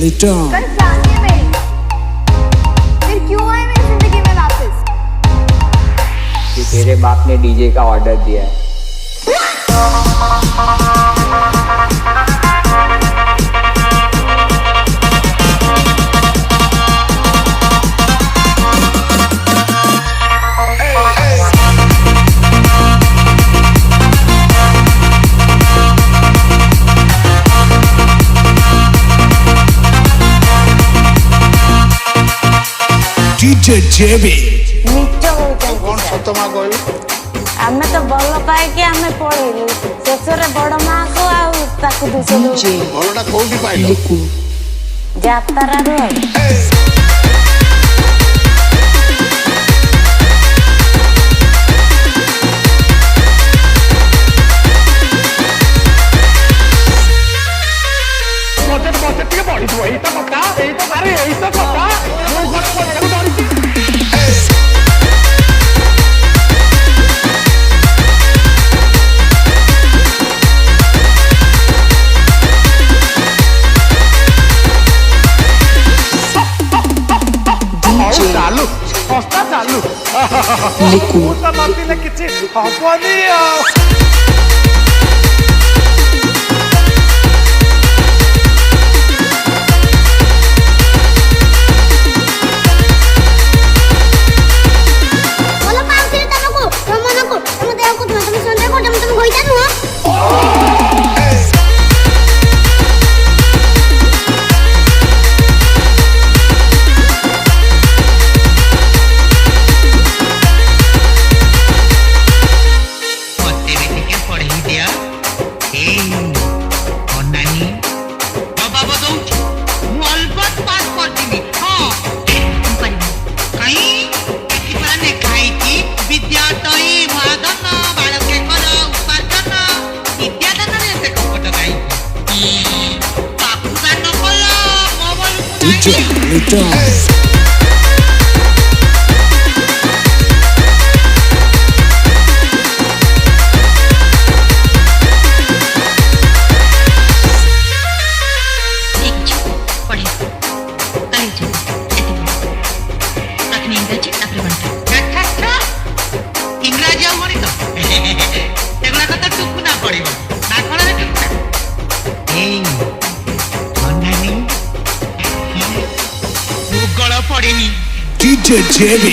return. कल शादी है मेरी, फिर क्यों आए मेरी जिंदगी में वापस? कि तेरे बाप ने डीजे का ऑर्डर दिया है। DJ JB ମିଛ କହୁଛନ୍ତି कौन सत माँ कह ଆମେ ତ ଭଲ ପାଇକି ଆମେ ପଳେଇଲୁ, ଶେଷରେ ବଡ ମାଆକୁ ଆଉ ତାକୁ ଦୁଷ ଦଉଛୁ। भलटा कौटी पाइल ଯାତ୍ରାରୁ ଆଉ चालू संस्था चालू नथिले किछि हबनी बोलो पाउसी तमको तमनको तम देहको तुम सुनले को तुम होइता नु DJ return. DJ JB